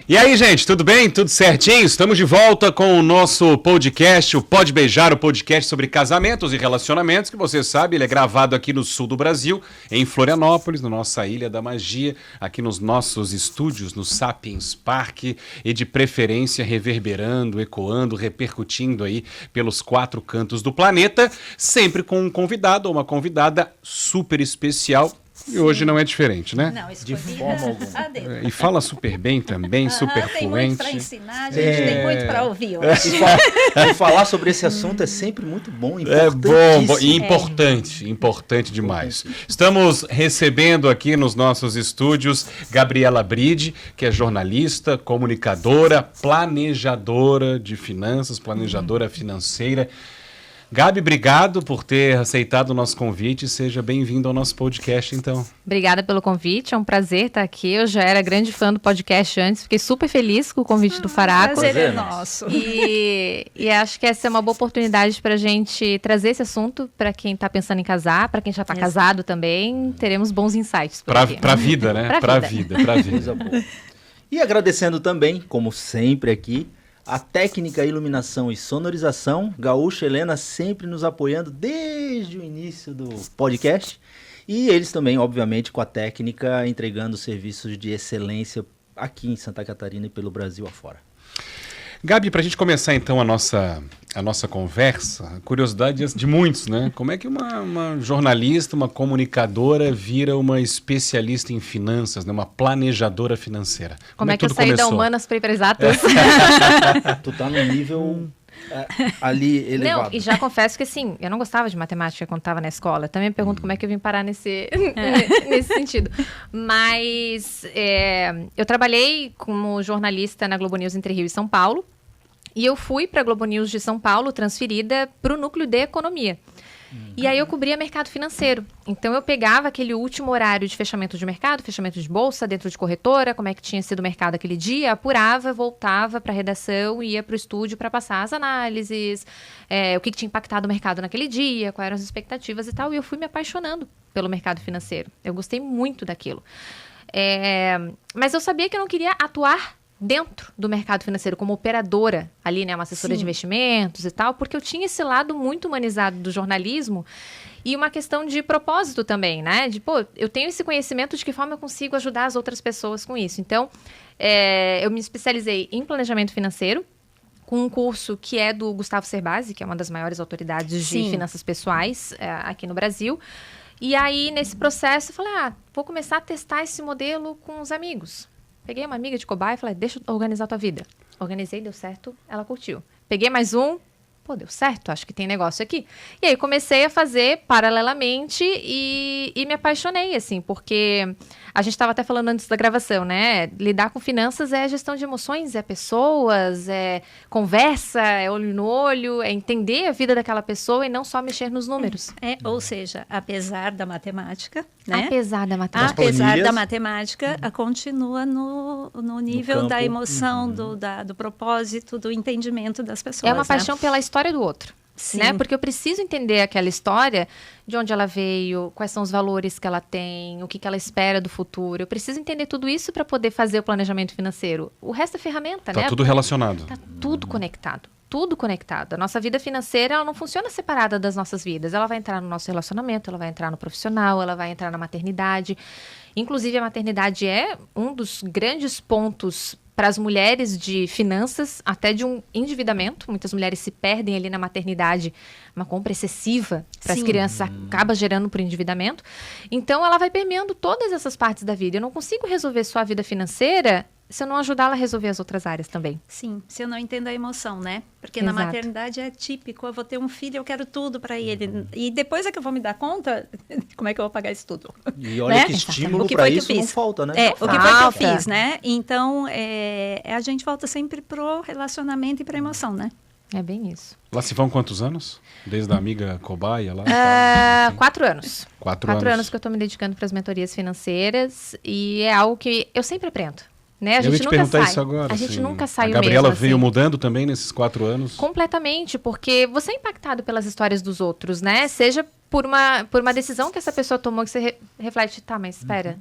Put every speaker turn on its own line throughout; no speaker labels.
E aí, gente, tudo bem? Tudo certinho? Estamos de volta com o nosso podcast, o Pode Beijar, o podcast sobre casamentos e relacionamentos, que você sabe, ele é gravado aqui no sul do Brasil, em Florianópolis, na nossa Ilha da Magia, aqui nos nossos estúdios, no Sapiens Park, e de preferência reverberando, ecoando, repercutindo aí pelos 4 cantos do planeta, sempre com um convidado ou uma convidada super especial. E hoje não é diferente, né?
Não,
de forma alguma.
E fala super bem também, super
tem
fluente.
muito para ensinar, a gente tem muito para ouvir hoje.
E falar sobre esse assunto é sempre muito bom,
É bom e
importantíssimo.
importante demais. Estamos recebendo aqui nos nossos estúdios Gabriela Bride, que é jornalista, comunicadora, planejadora de finanças, planejadora financeira. Gabi, obrigado por ter aceitado o nosso convite. Seja bem-vindo ao nosso podcast, então.
Obrigada pelo convite, é um prazer estar aqui. Eu já era grande fã do podcast antes, fiquei super feliz com o convite do Faraco.
O prazer é nosso.
E acho que essa é uma boa oportunidade para a gente trazer esse assunto para quem está pensando em casar, para quem já está casado também. Teremos bons insights por aqui.
Para a vida, né? Para a vida.
Coisa boa. E agradecendo também, como sempre aqui, a técnica, iluminação e sonorização, Gaúcha Helena sempre nos apoiando desde o início do podcast. E eles também, obviamente, com a técnica, entregando serviços de excelência aqui em Santa Catarina e pelo Brasil afora.
Gabi, para a gente começar então a nossa conversa, curiosidade de muitos, né? Como é que uma jornalista, uma comunicadora vira uma especialista em finanças, né? Uma planejadora financeira?
Como é que eu saí da humanas para ir para exatas?
Tu tá no nível ali elevado.
Não, e já confesso que assim, eu não gostava de matemática quando estava na escola. Eu também me pergunto como é que eu vim parar nesse sentido. Mas eu trabalhei como jornalista na Globo News entre Rio e São Paulo. E eu fui para a Globo News de São Paulo, transferida para o núcleo de economia. E aí eu cobria mercado financeiro. Então eu pegava aquele último horário de fechamento de mercado, fechamento de bolsa, dentro de corretora, como é que tinha sido o mercado aquele dia, apurava, voltava para a redação, ia para o estúdio para passar as análises, o que tinha impactado o mercado naquele dia, quais eram as expectativas e tal. E eu fui me apaixonando pelo mercado financeiro. Eu gostei muito daquilo. Mas eu sabia que eu não queria atuar dentro do mercado financeiro, como operadora ali, né, uma assessora de investimentos e tal, porque eu tinha esse lado muito humanizado do jornalismo e uma questão de propósito também, né, de, eu tenho esse conhecimento, de que forma eu consigo ajudar as outras pessoas com isso. Então, eu me especializei em planejamento financeiro, com um curso que é do Gustavo Cerbasi, que é uma das maiores autoridades de finanças pessoais aqui no Brasil. E aí, nesse processo, eu falei, vou começar a testar esse modelo com os amigos. Peguei uma amiga de cobaia e falei, deixa eu organizar a tua vida. Organizei, deu certo, ela curtiu. Peguei mais um, deu certo, acho que tem negócio aqui. E aí comecei a fazer paralelamente e me apaixonei, assim, porque a gente estava até falando antes da gravação, né? Lidar com finanças é gestão de emoções, é pessoas, é conversa, é olho no olho, é entender a vida daquela pessoa e não só mexer nos números.
Ou seja, apesar da matemática, né?
Apesar da matemática,
continua no nível da emoção, do propósito, do entendimento das pessoas.
É uma paixão pela história do outro, né? Porque eu preciso entender aquela história, de onde ela veio, quais são os valores que ela tem, o que ela espera do futuro. Eu preciso entender tudo isso para poder fazer o planejamento financeiro. O resto é ferramenta, né?
Tá tudo relacionado.
Tá tudo conectado. Tudo conectado. A nossa vida financeira, ela não funciona separada das nossas vidas. Ela vai entrar no nosso relacionamento, ela vai entrar no profissional, ela vai entrar na maternidade. Inclusive, a maternidade é um dos grandes pontos para as mulheres de finanças, até de um endividamento. Muitas mulheres se perdem ali na maternidade, uma compra excessiva para as crianças acaba gerando por endividamento. Então, ela vai permeando todas essas partes da vida. Eu não consigo resolver só a vida financeira se eu não ajudá-la a resolver as outras áreas também.
Sim, se eu não entendo a emoção, né? Porque na maternidade é típico, eu vou ter um filho, eu quero tudo para ele. E depois é que eu vou me dar conta, como é que eu vou pagar isso tudo?
E olha, né? Que estímulo para isso não falta, né?
O que foi que eu fiz, né? Então, a gente volta sempre pro relacionamento e pra emoção, né?
É bem isso.
Lá se vão quantos anos? Desde a amiga cobaia lá?
4 anos.
4
anos que eu estou me dedicando para as mentorias financeiras e é algo que eu sempre aprendo. Né? A gente nunca sai. Isso agora,
a
gente nunca sai o
mesmo. A Gabriela
mesmo,
veio
assim.
Mudando também nesses 4 anos?
Completamente, porque você é impactado pelas histórias dos outros, né? Seja por uma decisão que essa pessoa tomou, que você reflete, mas espera,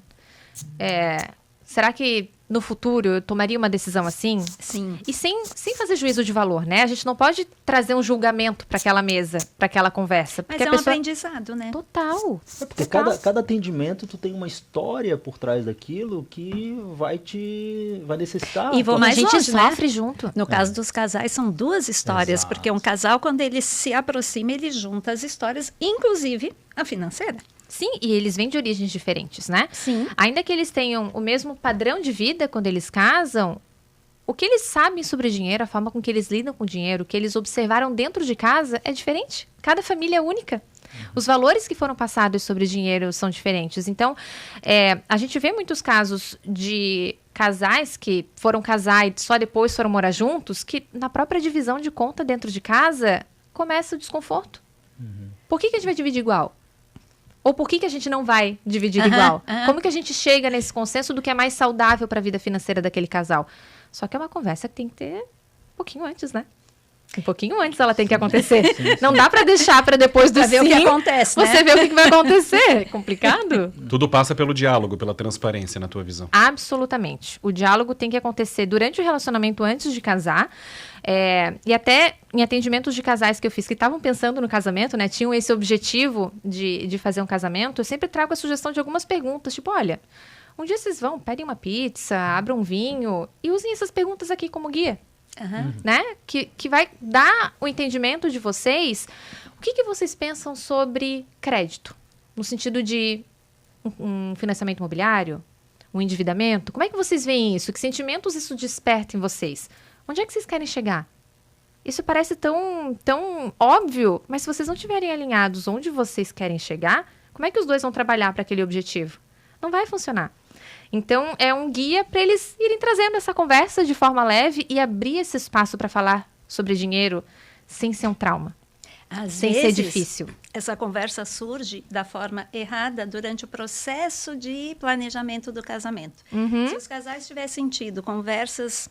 será que no futuro, eu tomaria uma decisão assim?
Sim.
E sem fazer juízo de valor, né? A gente não pode trazer um julgamento para aquela mesa, para aquela conversa.
Mas é um aprendizado, né?
Total.
Porque cada atendimento, tu tem uma história por trás daquilo que vai necessitar.
E vou mais
a gente
longe,
sofre
né?
junto.
No caso dos casais, são 2 histórias.
Exato.
Porque um casal, quando ele se aproxima, ele junta as histórias, inclusive a financeira.
Sim, e eles vêm de origens diferentes, né?
Sim.
Ainda que eles tenham o mesmo padrão de vida quando eles casam, o que eles sabem sobre dinheiro, a forma com que eles lidam com o dinheiro, o que eles observaram dentro de casa é diferente. Cada família é única. Os valores que foram passados sobre dinheiro são diferentes. Então, a gente vê muitos casos de casais que foram casar e só depois foram morar juntos, que na própria divisão de conta dentro de casa começa o desconforto. Por que a gente vai dividir igual? Ou por que a gente não vai dividir igual? Como que a gente chega nesse consenso do que é mais saudável para a vida financeira daquele casal? Só que é uma conversa que tem que ter um pouquinho antes, né? Um pouquinho antes ela tem que acontecer. Não dá para deixar para depois do
ver o que acontece, né?
Você vê o que vai acontecer. É complicado?
Tudo passa pelo diálogo, pela transparência, na tua visão.
Absolutamente. O diálogo tem que acontecer durante o relacionamento antes de casar. E até em atendimentos de casais que eu fiz que estavam pensando no casamento, né? Tinham esse objetivo de fazer um casamento. Eu sempre trago a sugestão de algumas perguntas. Tipo, olha, um dia vocês vão, pedem uma pizza, abram um vinho e usem essas perguntas aqui como guia. Né? Que vai dar o entendimento de vocês. O que vocês pensam sobre crédito? No sentido de um financiamento imobiliário? Um endividamento? Como é que vocês veem isso? Que sentimentos isso desperta em vocês? Onde é que vocês querem chegar? Isso parece tão óbvio, mas se vocês não estiverem alinhados onde vocês querem chegar, como é que os dois vão trabalhar para aquele objetivo? Não vai funcionar. Então, é um guia para eles irem trazendo essa conversa de forma leve e abrir esse espaço para falar sobre dinheiro sem ser um trauma. Sem ser difícil.
Essa conversa surge da forma errada durante o processo de planejamento do casamento. Se os casais tivessem tido conversas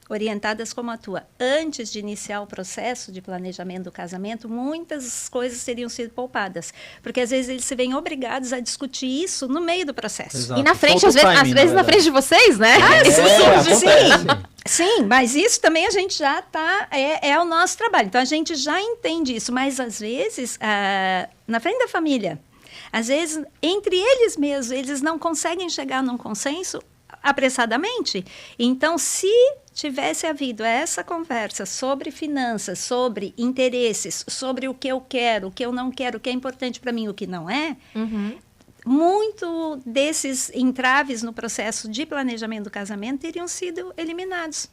orientadas como a tua, antes de iniciar o processo de planejamento do casamento, muitas coisas teriam sido poupadas. Porque, às vezes, eles se veem obrigados a discutir isso no meio do processo.
Exato.
E na frente, às vezes na frente de vocês, né?
Sim, mas isso também a gente já está... É o nosso trabalho. Então, a gente já entende isso. Mas, às vezes, na frente da família, às vezes, entre eles mesmos, eles não conseguem chegar num consenso apressadamente. Então, se tivesse havido essa conversa sobre finanças, sobre interesses, sobre o que eu quero, o que eu não quero, o que é importante para mim, o que não é, muito desses entraves no processo de planejamento do casamento teriam sido eliminados.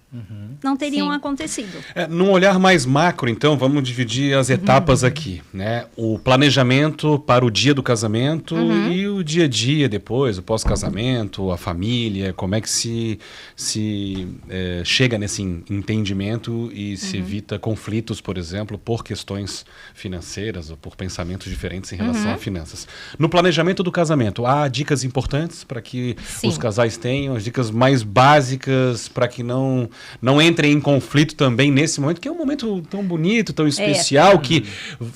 Não teriam acontecido.
Num olhar mais macro, então, vamos dividir as etapas aqui, né? O planejamento para o dia do casamento e o dia a dia depois, o pós-casamento, a família, como é que se chega nesse entendimento e se evita conflitos, por exemplo, por questões financeiras ou por pensamentos diferentes em relação a finanças. No planejamento do casamento, há dicas importantes para que os casais tenham, as dicas mais básicas para que não entrem em conflito também nesse momento, que é um momento tão bonito, tão especial, que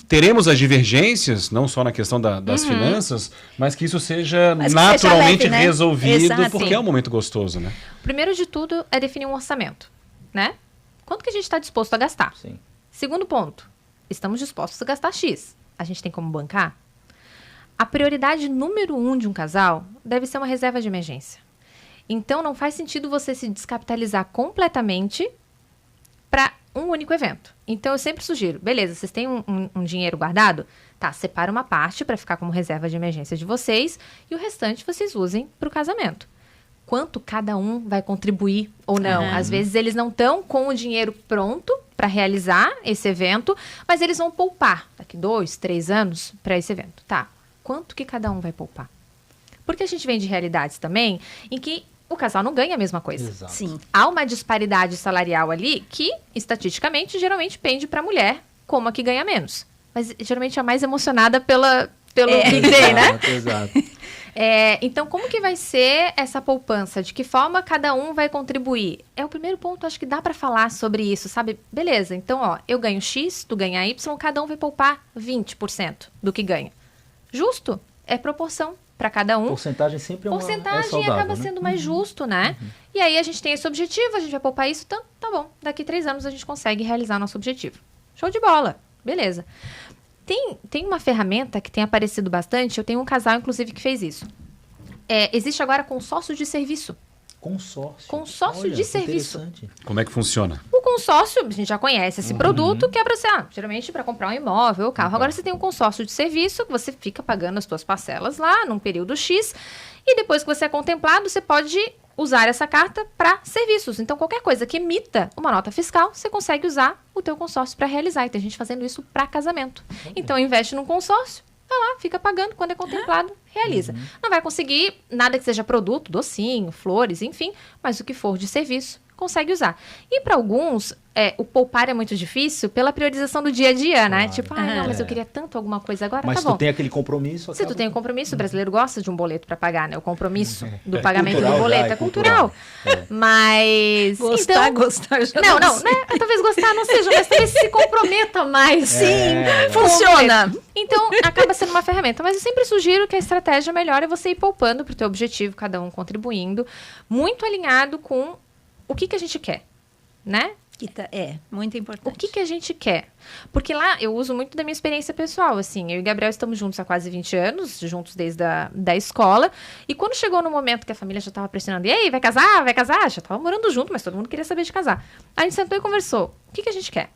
teremos as divergências, não só na questão das finanças, mas que isso seja naturalmente leve, né? Resolvido, exato, porque é um momento gostoso, né?
Primeiro de tudo é definir um orçamento, né? Quanto que a gente está disposto a gastar?
Sim.
Segundo ponto, estamos dispostos a gastar X. A gente tem como bancar? A prioridade número 1 de um casal deve ser uma reserva de emergência. Então, não faz sentido você se descapitalizar completamente para um único evento. Então, eu sempre sugiro, beleza, vocês têm um dinheiro guardado? Tá, separa uma parte para ficar como reserva de emergência de vocês e o restante vocês usem para o casamento. Quanto cada um vai contribuir ou não? Às vezes, eles não estão com o dinheiro pronto para realizar esse evento, mas eles vão poupar daqui 2, 3 anos para esse evento. Tá, quanto que cada um vai poupar? Porque a gente vem de realidades também em que o casal não ganha a mesma coisa.
Exato.
Sim.
Há uma disparidade salarial ali que, estatisticamente, geralmente pende para a mulher como a que ganha menos. Mas, geralmente, é a mais emocionada pelo Big Day, né?
Exato.
Então, como que vai ser essa poupança? De que forma cada um vai contribuir? É o primeiro ponto, acho que dá para falar sobre isso, sabe? Beleza, então, eu ganho X, tu ganha Y, cada um vai poupar 20% do que ganha. Justo? É proporção para cada um.
Porcentagem sempre é
Porcentagem acaba sendo mais justo, né? E aí a gente tem esse objetivo, a gente vai poupar isso, então tá bom. Daqui 3 anos a gente consegue realizar nosso objetivo. Show de bola, beleza. Tem uma ferramenta que tem aparecido bastante, eu tenho um casal, inclusive, que fez isso. Existe agora consórcio de serviço. Consórcio de serviço.
Como é que funciona?
O consórcio, a gente já conhece esse produto, que é para você, geralmente para comprar um imóvel ou carro. Agora você tem um consórcio de serviço, que você fica pagando as suas parcelas lá, num período X, e depois que você é contemplado, você pode usar essa carta para serviços. Então, qualquer coisa que emita uma nota fiscal, você consegue usar o teu consórcio para realizar. E tem gente fazendo isso para casamento. Então, investe num consórcio, vai lá, fica pagando, quando é contemplado, realiza. Não vai conseguir nada que seja produto, docinho, flores, enfim, mas o que for de serviço, consegue usar. E para alguns, o poupar é muito difícil pela priorização do dia a dia, né? Tipo, não, mas eu queria tanto alguma coisa agora,
mas
tá bom.
Mas tu tem aquele compromisso.
Se tu tem um compromisso, o brasileiro gosta de um boleto para pagar, né? O compromisso do pagamento
cultural,
do boleto é cultural. Mas...
Gostar já
não, né? Talvez gostar não seja, mas talvez se comprometa mais.
Sim, funciona.
Então, acaba sendo uma ferramenta. Mas eu sempre sugiro que a estratégia melhor é você ir poupando pro teu objetivo, cada um contribuindo, muito alinhado com o que a gente quer, né?
Muito importante.
O que a gente quer? Porque lá eu uso muito da minha experiência pessoal, assim, eu e Gabriel estamos juntos há quase 20 anos, juntos desde da escola, e quando chegou no momento que a família já estava pressionando, e aí, vai casar? Já estava morando junto, mas todo mundo queria saber de casar. A gente sentou e conversou, o que a gente quer?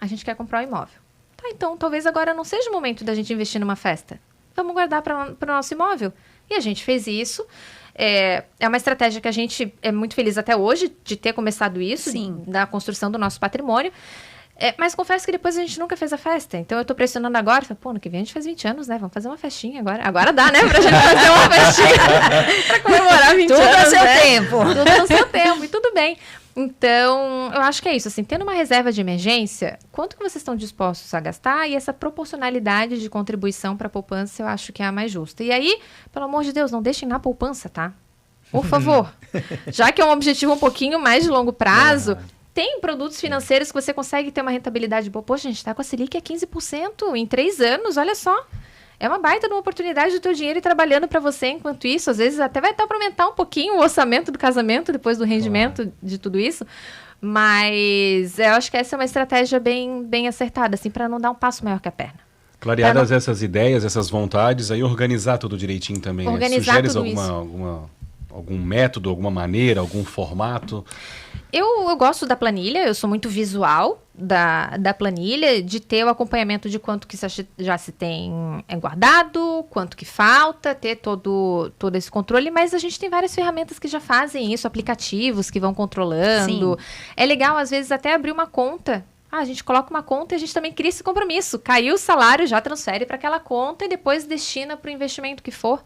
A gente quer comprar um imóvel. Tá, então, talvez agora não seja o momento da gente investir numa festa. Vamos guardar para o nosso imóvel. E a gente fez isso. É uma estratégia que a gente é muito feliz até hoje de ter começado isso, da construção do nosso patrimônio. Mas confesso que depois a gente nunca fez a festa. Então eu tô pressionando agora. Pô, ano que vem a gente faz 20 anos, né? Vamos fazer uma festinha agora. Agora dá, né? Pra gente fazer uma festinha pra comemorar 20 anos.
Tudo a seu
né?
tempo.
Tudo no seu tempo. E tudo bem. Então, eu acho que é isso. Assim, tendo uma reserva de emergência, quanto que vocês estão dispostos a gastar? E essa proporcionalidade de contribuição para a poupança, eu acho que é a mais justa. E aí, pelo amor de Deus, não deixem na poupança, tá? Por favor. Já que é um objetivo um pouquinho mais de longo prazo, tem produtos financeiros que você consegue ter uma rentabilidade boa. Poxa, a gente está com a Selic a 15% em 3 anos, olha só. É uma baita de uma oportunidade do teu dinheiro ir trabalhando para você enquanto isso. Às vezes até vai dar para aumentar um pouquinho o orçamento do casamento depois do rendimento de tudo isso. Mas eu acho que essa é uma estratégia bem acertada, assim, para não dar um passo maior que a perna.
Clareadas essas ideias, essas vontades, aí organizar tudo direitinho também.
Organizar
Sugeres
tudo isso.
algum método, alguma maneira, algum formato?
Eu gosto da planilha, eu sou muito visual da planilha, de ter o acompanhamento de quanto que já se tem guardado, quanto que falta, ter todo esse controle, mas a gente tem várias ferramentas que já fazem isso, aplicativos que vão controlando. Sim. É legal, às vezes, até abrir uma conta. A gente coloca uma conta e a gente também cria esse compromisso. Caiu o salário, já transfere para aquela conta e depois destina para o investimento que for.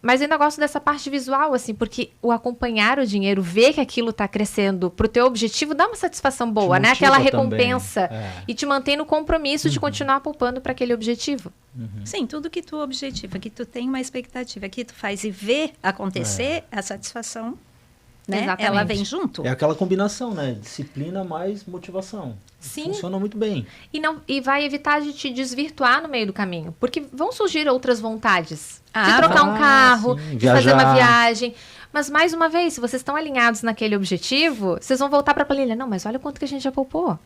Mas eu ainda gosto dessa parte visual, assim, porque o acompanhar o dinheiro, ver que aquilo está crescendo pro teu objetivo, dá uma satisfação boa, né? Aquela recompensa. E te mantém no compromisso de continuar poupando para aquele objetivo.
Sim, tudo que tu objetiva, que tu tem uma expectativa, que tu faz e vê acontecer, a satisfação, né? Ela vem junto.
É aquela combinação, né? Disciplina mais motivação.
Sim.
Funciona muito bem.
E vai evitar de te desvirtuar no meio do caminho. Porque vão surgir outras vontades. De trocar um carro, de fazer uma viagem. Mas, mais uma vez, se vocês estão alinhados naquele objetivo, vocês vão voltar para a planilha. Não, mas olha quanto que a gente já poupou.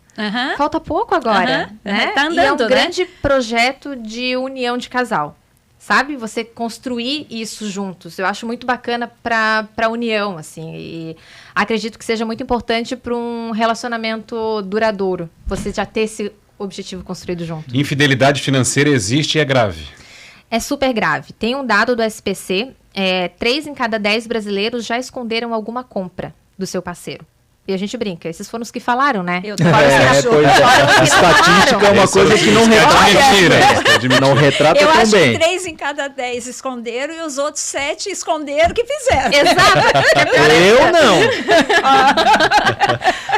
Falta pouco agora. Né?
Tá andando,
e é um grande projeto de união de casal. Sabe? Você construir isso juntos. Eu acho muito bacana para a união, assim. E acredito que seja muito importante para um relacionamento duradouro. Você já ter esse objetivo construído junto.
Infidelidade financeira existe e é grave.
É super grave. Tem um dado do SPC, 3 em cada 10 brasileiros já esconderam alguma compra do seu parceiro. E a gente brinca, esses foram os que falaram, né?
Estatística é uma coisa que não retrata. Não retrata
eu
também.
acho que 3 em cada 10 esconderam e os outros 7 esconderam o que fizeram.
Exato.
Eu não.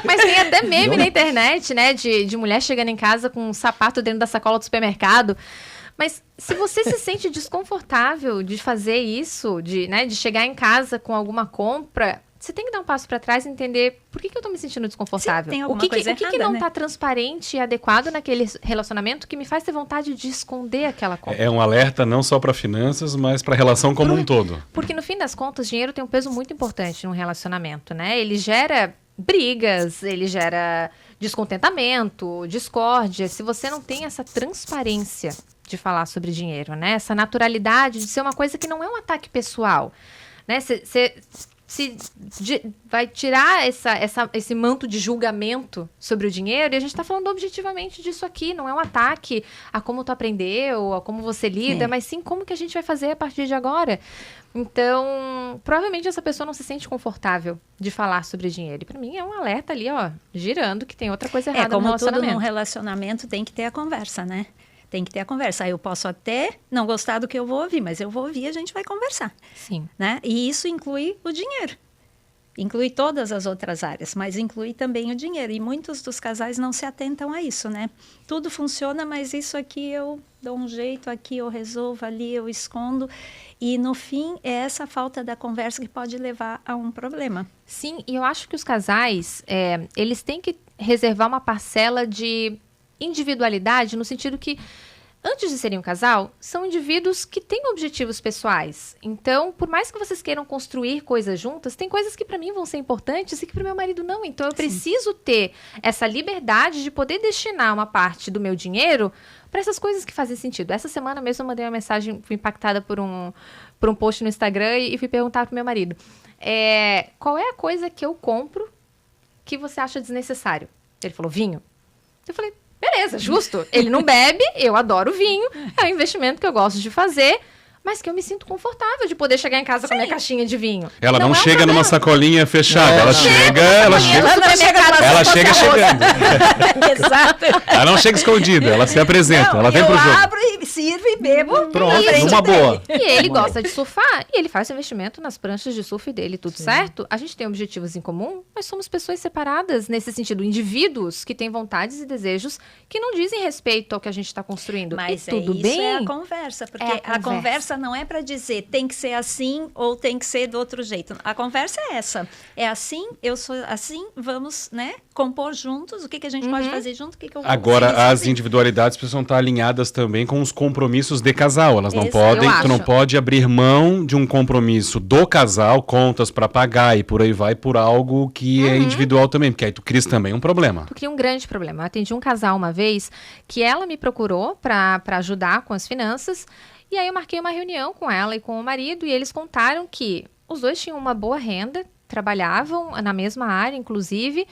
Mas tem até meme na internet, né? De mulher chegando em casa com um sapato dentro da sacola do supermercado. Mas se você se sente desconfortável de fazer isso, de chegar em casa com alguma compra, você tem que dar um passo para trás e entender por que eu tô me sentindo desconfortável.
Sim, tem
o
alguma
que
coisa
o que
errada,
não
né?
tá transparente e adequado naquele relacionamento que me faz ter vontade de esconder aquela conta.
É um alerta não só para finanças, mas para a relação como um todo.
Porque no fim das contas, dinheiro tem um peso muito importante num relacionamento, né? Ele gera brigas, ele gera descontentamento, discórdia. Se você não tem essa transparência de falar sobre dinheiro, né? Essa naturalidade de ser uma coisa que não é um ataque pessoal, né? Vai tirar esse manto de julgamento sobre o dinheiro, e a gente está falando objetivamente disso aqui, não é um ataque a como tu aprendeu, a como você lida, mas sim como que a gente vai fazer a partir de agora. Então, provavelmente essa pessoa não se sente confortável de falar sobre dinheiro. E para mim é um alerta ali, ó, girando, que tem outra coisa errada no
como
relacionamento.
tudo num relacionamento, tem que ter a conversa, né? Tem que ter a conversa. Aí eu posso até não gostar do que eu vou ouvir, mas eu vou ouvir e a gente vai conversar.
Sim.
Né? E isso inclui o dinheiro. Inclui todas as outras áreas, mas inclui também o dinheiro. E muitos dos casais não se atentam a isso, né? Tudo funciona, mas isso aqui eu dou um jeito, aqui eu resolvo, ali eu escondo. E, no fim, é essa falta da conversa que pode levar a um problema.
Sim, e eu acho que os casais, eles têm que reservar uma parcela de individualidade, no sentido que, antes de serem um casal, são indivíduos que têm objetivos pessoais. Então, por mais que vocês queiram construir coisas juntas, tem coisas que para mim vão ser importantes e que para meu marido não. Então, eu preciso ter essa liberdade de poder destinar uma parte do meu dinheiro para essas coisas que fazem sentido. Essa semana mesmo eu mandei uma mensagem, fui impactada por um post no Instagram e fui perguntar pro meu marido, qual é a coisa que eu compro que você acha desnecessário? Ele falou, vinho. Eu falei, beleza, justo. Ele não bebe, eu adoro vinho, é um investimento que eu gosto de fazer, mas que eu me sinto confortável de poder chegar em casa com a minha caixinha de vinho.
Ela não
é um
chega
problema.
numa sacolinha fechada,
Não,
ela
não.
chega
Ela chega
chegando.
Exato.
Ela não chega escondida, ela se apresenta,
Não,
ela vem
eu
pro jogo.
abro e sirvo e bebo.
Pronto,
na frente
numa
dele.
boa.
E ele gosta de surfar, e ele faz investimento nas pranchas de surf dele, tudo certo? A gente tem objetivos em comum, mas somos pessoas separadas nesse sentido, indivíduos que têm vontades e desejos que não dizem respeito ao que a gente está construindo.
Mas
e tudo
isso
bem?
é a conversa, porque
É a
a conversa não é para dizer tem que ser assim ou tem que ser do outro jeito. A conversa é essa. É assim, eu sou assim, vamos, né, compor juntos, o que a gente pode fazer junto, o que eu vou
Agora,
conseguir
as
fazer.
individualidades precisam estar alinhadas também com os compromissos de casal. Elas não
Isso,
podem,
eu
tu não
acho.
pode abrir mão de um compromisso do casal, contas para pagar e por aí vai, por algo que é individual também, porque aí tu cria também um problema.
Tu cria um grande problema. Eu atendi um casal uma vez que ela me procurou para ajudar com as finanças. E aí eu marquei uma reunião com ela e com o marido e eles contaram que os dois tinham uma boa renda, trabalhavam na mesma área, inclusive,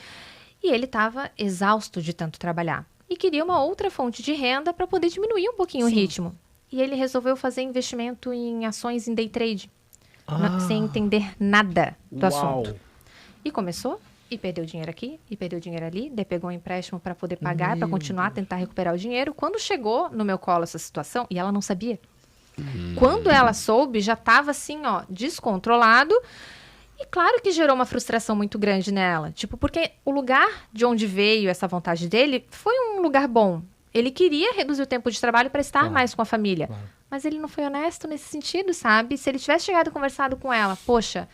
e ele estava exausto de tanto trabalhar. E queria uma outra fonte de renda para poder diminuir um pouquinho o ritmo. E ele resolveu fazer investimento em ações em day trade, sem entender nada do assunto. E começou, e perdeu dinheiro aqui, e perdeu dinheiro ali, daí pegou um empréstimo para poder pagar, para continuar, tentar recuperar o dinheiro. Quando chegou no meu colo essa situação, e ela não sabia. Quando ela soube, já estava assim, ó, descontrolado. E claro que gerou uma frustração muito grande nela. Tipo, porque o lugar de onde veio essa vontade dele foi um lugar bom. Ele queria reduzir o tempo de trabalho para estar mais com a família. Mas ele não foi honesto nesse sentido, sabe? Se ele tivesse chegado e conversado com ela, poxa,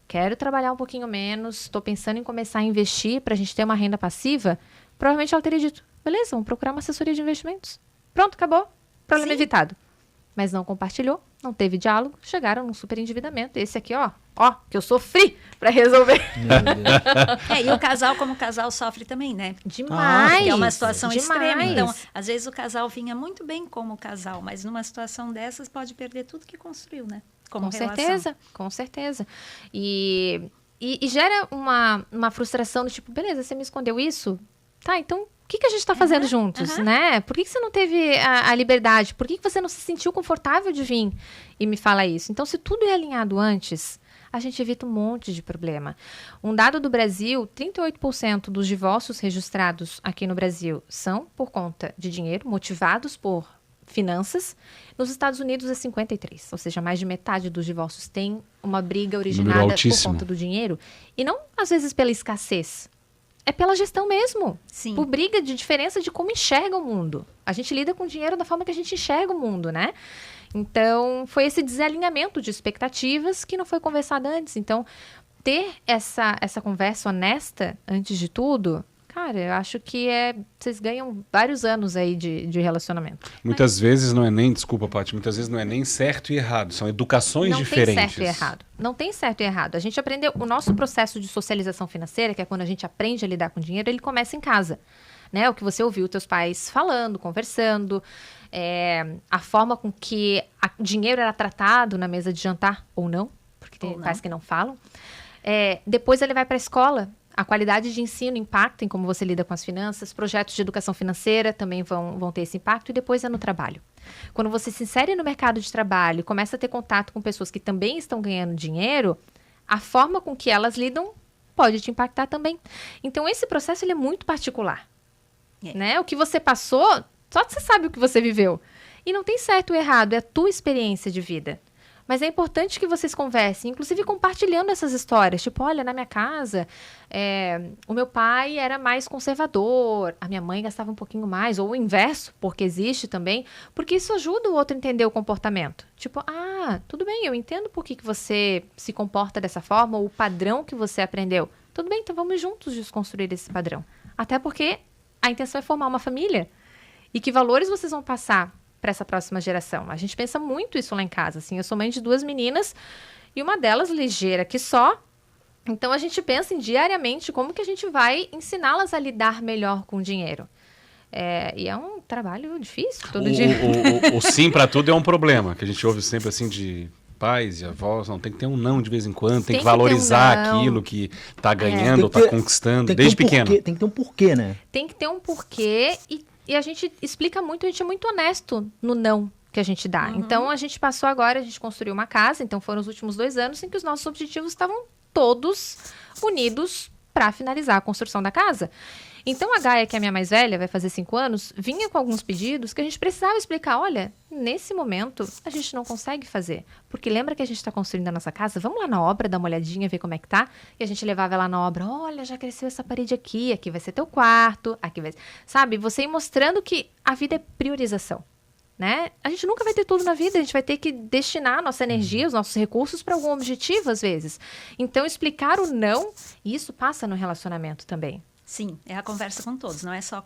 quero trabalhar um pouquinho menos, estou pensando em começar a investir para a gente ter uma renda passiva, provavelmente ela teria dito, beleza, vamos procurar uma assessoria de investimentos. Pronto, acabou. Problema evitado. Mas não compartilhou, não teve diálogo, chegaram num super endividamento. Esse aqui, ó, que eu sofri para resolver.
E o casal, como casal, sofre também, né?
Demais.
Porque é uma situação
demais.
extrema. Então, às vezes o casal vinha muito bem como casal, mas numa situação dessas pode perder tudo que construiu, né? Como
Com
relação.
certeza, com certeza. E gera uma frustração do tipo, beleza, você me escondeu isso? Tá, então o que a gente está fazendo juntos, né? Por que você não teve a liberdade? Por que você não se sentiu confortável de vir e me falar isso? Então, se tudo é alinhado antes, a gente evita um monte de problema. Um dado do Brasil, 38% dos divórcios registrados aqui no Brasil são por conta de dinheiro, motivados por finanças. Nos Estados Unidos é 53%, ou seja, mais de metade dos divórcios tem uma briga originada por
altíssimo.
conta do dinheiro. E não, às vezes, pela escassez. É pela gestão mesmo.
Sim.
Por briga de diferença de como enxerga o mundo. A gente lida com dinheiro da forma que a gente enxerga o mundo, né? Então, foi esse desalinhamento de expectativas que não foi conversado antes. Então, ter essa conversa honesta, antes de tudo, cara, eu acho que vocês ganham vários anos aí de relacionamento.
Muitas vezes não é nem, desculpa, Paty, muitas vezes não é nem certo e errado, são educações diferentes.
Não tem certo e errado. Não tem certo e errado. A gente aprendeu, o nosso processo de socialização financeira, que é quando a gente aprende a lidar com dinheiro, ele começa em casa. Né? O que você ouviu teus pais falando, conversando, a forma com que o dinheiro era tratado na mesa de jantar, ou não, porque tem pais que não falam. Depois ele vai para a escola. A qualidade de ensino impacta em como você lida com as finanças, projetos de educação financeira também vão ter esse impacto, e depois é no trabalho. Quando você se insere no mercado de trabalho e começa a ter contato com pessoas que também estão ganhando dinheiro, a forma com que elas lidam pode te impactar também. Então, esse processo ele é muito particular. Né? O que você passou, só você sabe o que você viveu. E não tem certo ou errado, é a tua experiência de vida. Mas é importante que vocês conversem, inclusive compartilhando essas histórias. Tipo, olha, na minha casa, o meu pai era mais conservador, a minha mãe gastava um pouquinho mais, ou o inverso, porque existe também, porque isso ajuda o outro a entender o comportamento. Tipo, tudo bem, eu entendo por que você se comporta dessa forma, ou o padrão que você aprendeu. Tudo bem, então vamos juntos desconstruir esse padrão. Até porque a intenção é formar uma família. E que valores vocês vão passar para essa próxima geração? A gente pensa muito isso lá em casa. Assim, eu sou mãe de 2 meninas e uma delas ligeira que só. Então, a gente pensa diariamente como que a gente vai ensiná-las a lidar melhor com o dinheiro. E é um trabalho difícil todo dia.
O sim para tudo é um problema, que a gente ouve sempre assim de pais e avós. Não, tem que ter um não de vez em quando, tem que valorizar aquilo que está ganhando, está conquistando, desde pequeno.
Tem que ter um porquê, né?
Tem que ter um porquê e a gente explica muito, a gente é muito honesto no não que a gente dá. Então, a gente passou agora, a gente construiu uma casa, então foram os últimos 2 anos em que os nossos objetivos estavam todos unidos para finalizar a construção da casa. Então, a Gaia, que é a minha mais velha, vai fazer 5 anos, vinha com alguns pedidos que a gente precisava explicar. Olha, nesse momento, a gente não consegue fazer. Porque lembra que a gente está construindo a nossa casa? Vamos lá na obra, dar uma olhadinha, ver como é que tá. E a gente levava ela na obra. Olha, já cresceu essa parede aqui vai ser teu quarto, aqui vai... Sabe, você ir mostrando que a vida é priorização. Né? A gente nunca vai ter tudo na vida, a gente vai ter que destinar a nossa energia, os nossos recursos para algum objetivo, às vezes. Então, explicar o não, e isso passa no relacionamento também.
Sim, é a conversa com todos, não é só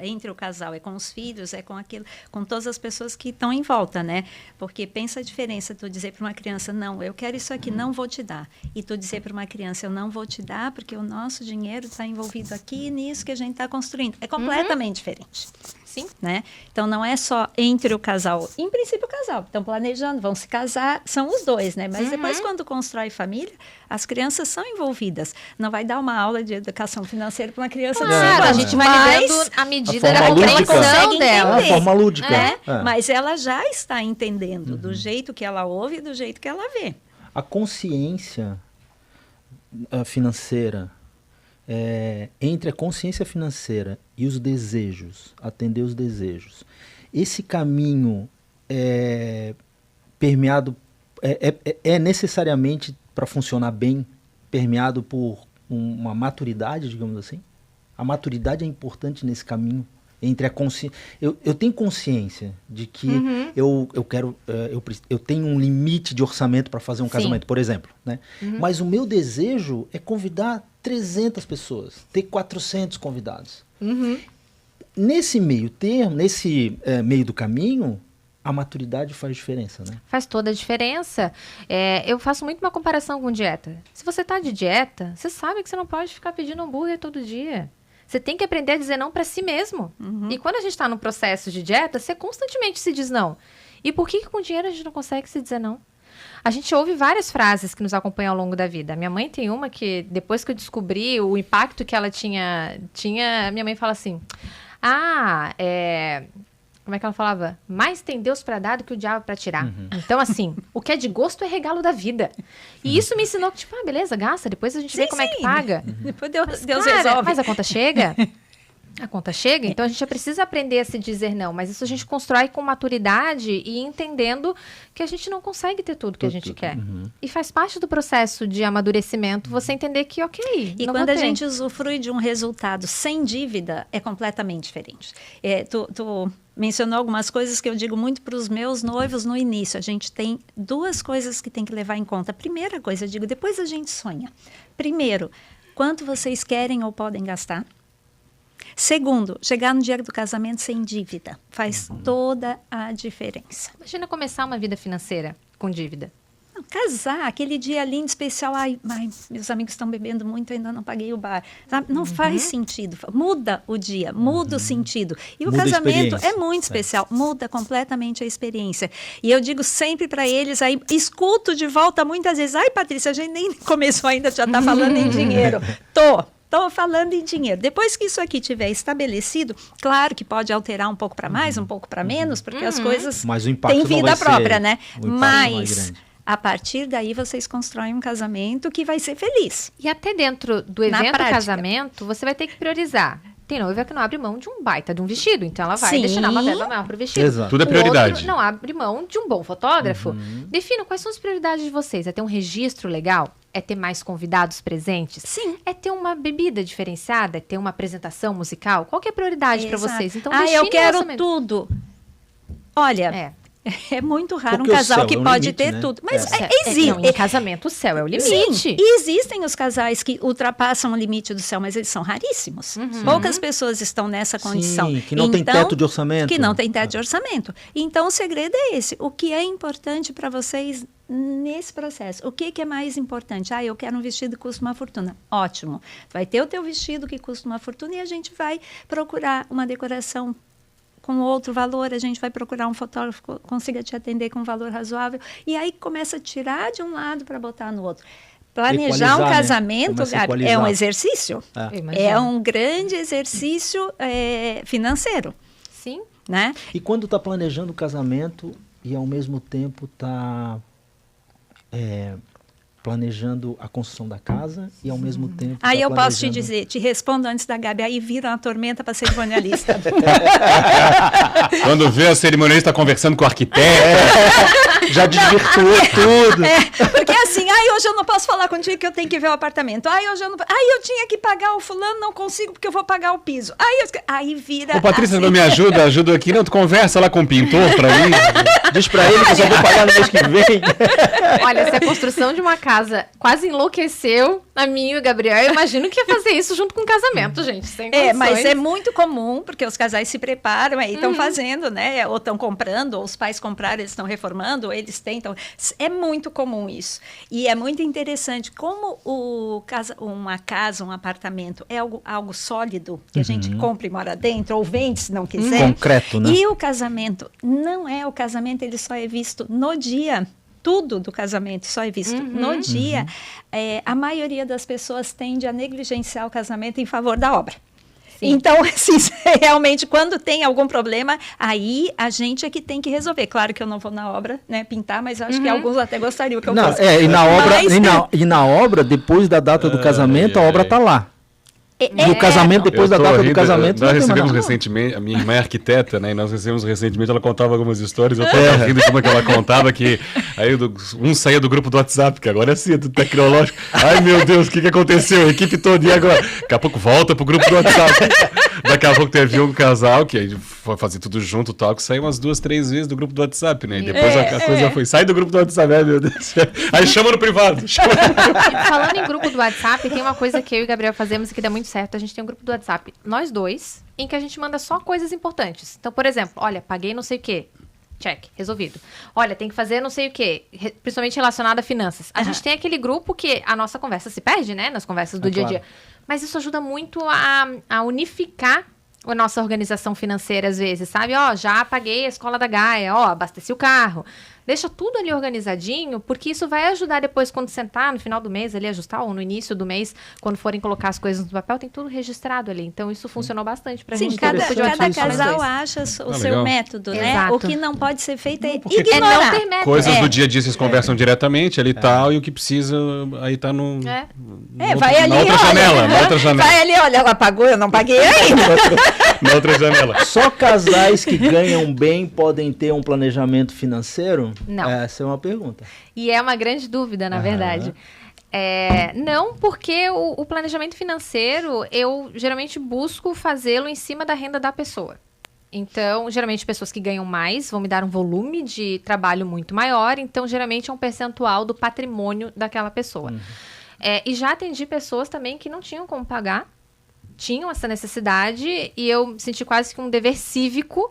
entre o casal, é com os filhos, é com todas as pessoas que estão em volta, né? Porque pensa a diferença, tu dizer para uma criança, não, eu quero isso aqui, não vou te dar. E tu dizer para uma criança, eu não vou te dar porque o nosso dinheiro está envolvido aqui nisso que a gente está construindo. É completamente diferente.
Sim.
Né? Então, não é só entre o casal. Em princípio, o casal. Estão planejando, vão se casar, são os dois, né? Mas depois, quando constrói família, as crianças são envolvidas. Não vai dar uma aula de educação financeira para uma criança de 5
Claro,
anos.
a gente vai lidando à medida da
forma
compreensão
lúdica.
dela.
A forma lúdica.
Mas ela já está entendendo do jeito que ela ouve e do jeito que ela vê.
A consciência financeira, entre a consciência financeira e os desejos, atender os desejos, esse caminho permeado, necessariamente, para funcionar bem, permeado por uma maturidade, digamos assim? A maturidade é importante nesse caminho entre a consciência. Eu tenho consciência de que eu tenho um limite de orçamento para fazer um casamento, por exemplo, né? Mas o meu desejo é convidar 300 pessoas, ter 400 convidados. Nesse meio termo, nesse meio do caminho, a maturidade faz diferença, né?
Faz toda a diferença. Eu faço muito uma comparação com dieta. Se você está de dieta, você sabe que você não pode ficar pedindo hambúrguer todo dia. Você tem que aprender a dizer não para si mesmo. E quando a gente está no processo de dieta, você constantemente se diz não. E por que com dinheiro a gente não consegue se dizer não? A gente ouve várias frases que nos acompanham ao longo da vida. A minha mãe tem uma que, depois que eu descobri o impacto que ela tinha, minha mãe fala assim, como é que ela falava? Mais tem Deus para dar do que o diabo para tirar. Então, assim, o que é de gosto é regalo da vida. E isso me ensinou que, tipo, beleza, gasta, depois a gente vê como é que paga.
Depois Deus
Cara,
resolve.
mas a conta chega. A conta chega, então a gente já precisa aprender a se dizer não, mas isso a gente constrói com maturidade e entendendo que a gente não consegue ter tudo que a gente quer. E faz parte do processo de amadurecimento você entender que, ok,
E quando a gente usufrui de um resultado sem dívida, é completamente diferente. Tu mencionou algumas coisas que eu digo muito para os meus noivos no início. A gente tem 2 coisas que tem que levar em conta. A primeira coisa, eu digo, depois a gente sonha. Primeiro, quanto vocês querem ou podem gastar. Segundo, chegar no dia do casamento sem dívida. Faz toda a diferença.
Imagina começar uma vida financeira com dívida.
Não, casar, aquele dia lindo, especial. Ai, meus amigos estão bebendo muito, ainda não paguei o bar. Sabe? Não faz sentido. Muda o dia, muda o sentido. E
Muda
o casamento
a
é muito especial. Muda completamente a experiência. E eu digo sempre para eles, aí escuto de volta muitas vezes. Ai, Patrícia, a gente nem começou ainda, já está falando em dinheiro. Estou falando em dinheiro. Depois que isso aqui tiver estabelecido, claro que pode alterar um pouco para mais, um pouco para menos, porque as coisas
Mas o impacto
têm
não
vida
vai
própria,
ser,
né?
o impacto não é
Mas
grande.
a partir daí vocês constroem um casamento que vai ser feliz.
E até dentro do
Na
evento
prática.
casamento, você vai ter que priorizar. Tem noiva que não abre mão de um baita de um vestido, então ela vai
Sim.
destinar uma verba maior pro vestido.
Exato.
Tudo é
O
prioridade.
outro não abre mão de um bom fotógrafo. Defina quais são as prioridades de vocês. É ter um registro legal? É ter mais convidados presentes?
Sim.
É ter uma bebida diferenciada? É ter uma apresentação musical? Qual que é a prioridade para
Exato.
vocês? Então,
eu
define o
quero
orçamento.
tudo. Olha,
É.
é muito raro
Porque
um
o
casal
céu
que
é o
pode
limite,
ter
né?
tudo. Mas
É.
existe.
Não, em casamento, o céu é o limite.
Sim, e existem os casais que ultrapassam o limite do céu, mas eles são raríssimos. Poucas pessoas estão nessa condição.
Sim, que não tem teto de orçamento.
Que não tem teto de orçamento. Então, o segredo é esse. O que é importante para vocês nesse processo? O que é mais importante? Eu quero um vestido que custa uma fortuna. Ótimo. Vai ter o teu vestido que custa uma fortuna e a gente vai procurar uma decoração com outro valor, a gente vai procurar um fotógrafo que consiga te atender com um valor razoável. E aí começa a tirar de um lado para botar no outro. Planejar
Equalizar,
um
né?
casamento,
Começa a
Gabi, é
equalizar.
um exercício.
Eu imagino.
É um grande exercício financeiro,
Sim.
né?
E quando tá planejando o casamento e ao mesmo tempo tá planejando a construção da casa e ao mesmo tempo
Aí
tá
eu posso te
planejando-
dizer, te respondo antes da Gabi, aí vira uma tormenta para cerimonialista.
Quando vê a cerimonialista conversando com o arquiteto.
Já desvirtuou tudo.
Porque assim, hoje eu não posso falar contigo que eu tenho que ver o apartamento. Hoje eu não. Eu tinha que pagar o fulano, não consigo porque eu vou pagar o piso. Aí vira.
Ô, Patrícia,
assim.
não me ajuda aqui. Não, tu conversa lá com o pintor pra mim.
Diz pra ele que eu só vou pagar no mês que vem.
Olha, se a construção de uma casa quase enlouqueceu a mim e o Gabriel, eu imagino que ia fazer isso junto com o casamento, gente. Sem
Mas
condições.
é muito comum, porque os casais se preparam aí estão fazendo, né? Ou estão comprando, ou os pais compraram, eles estão reformando, ou eles tentam. É muito comum isso. E é muito interessante como uma casa, um apartamento é algo sólido, que a gente compra e mora dentro, ou vende se não quiser.
Concreto, né?
E o casamento não é o casamento, ele só é visto no dia. Tudo do casamento só é visto no dia. A maioria das pessoas tende a negligenciar o casamento em favor da obra.
Sim.
Então, assim, realmente, quando tem algum problema, aí a gente é que tem que resolver. Claro que eu não vou na obra, né, pintar, mas eu acho que alguns até gostariam que eu
Não,
fosse.
e na obra,
Mas-
e na obra, depois da data do casamento, a obra tá lá. E o casamento, depois da
Eu tô
data do
rindo,
casamento,
nós
não tem mais
recebemos
nada.
recentemente, a minha irmã é arquiteta, né? E nós recebemos recentemente, ela contava algumas histórias, eu tava rindo de uma que ela contava que aí um saía do grupo do WhatsApp, que agora é assim, é tudo tecnológico. Ai, meu Deus, o que aconteceu? A equipe toda, e agora? Daqui a pouco volta pro grupo do WhatsApp. Daqui a pouco teve um casal que aí foi fazer tudo junto e tal, que saiu umas 2, 3 vezes do grupo do WhatsApp, né? E depois a coisa foi, sai do grupo do WhatsApp, meu Deus. Aí chama no privado.
E falando em grupo do WhatsApp, tem uma coisa que eu e o Gabriel fazemos e que dá muito certo. A gente tem um grupo do WhatsApp, nós dois, em que a gente manda só coisas importantes. Então, por exemplo, olha, paguei não sei o quê. Check, resolvido. Olha, tem que fazer não sei o quê, principalmente relacionado a finanças. A gente tem aquele grupo que a nossa conversa se perde, né? Nas conversas do dia a dia. Mas isso ajuda muito a unificar a nossa organização financeira, às vezes, sabe? Já paguei a escola da Gaia, abasteci o carro. Deixa tudo ali organizadinho, porque isso vai ajudar depois quando sentar no final do mês ali, ajustar, ou no início do mês, quando forem colocar as coisas no papel, tem tudo registrado ali. Então, isso funcionou bastante pra
Sim,
gente.
cada
Interessante isso, né?
casal acha o seu
legal.
método, né?
Exato.
O que não pode ser feito é
porque-
É não
ignorar.
ter método.
Coisas do dia a dia vocês conversam diretamente ali e tal, e o que precisa aí tá no...
Vai ali,
na outra
olha,
janela, na outra janela.
Vai ali, olha, ela pagou, eu não paguei ainda.
Na outra janela.
Só casais que ganham bem podem ter um planejamento financeiro?
Não.
Essa é uma pergunta.
E é uma grande dúvida, na verdade. Não, porque o planejamento financeiro, eu geralmente busco fazê-lo em cima da renda da pessoa. Então, geralmente, pessoas que ganham mais vão me dar um volume de trabalho muito maior. Então, geralmente, é um percentual do patrimônio daquela pessoa. E já atendi pessoas também que não tinham como pagar, tinham essa necessidade, e eu me senti quase que um dever cívico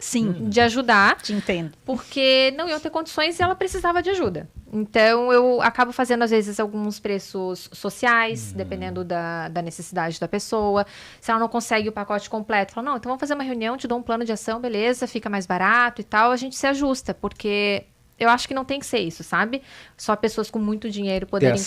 de ajudar.
Te entendo.
Porque não iam ter condições e ela precisava de ajuda. Então, eu acabo fazendo, às vezes, alguns preços sociais, dependendo da necessidade da pessoa. Se ela não consegue o pacote completo, fala, não, então vamos fazer uma reunião, te dou um plano de ação, beleza, fica mais barato e tal, a gente se ajusta, porque eu acho que não tem que ser isso, sabe? Só pessoas com muito dinheiro poderem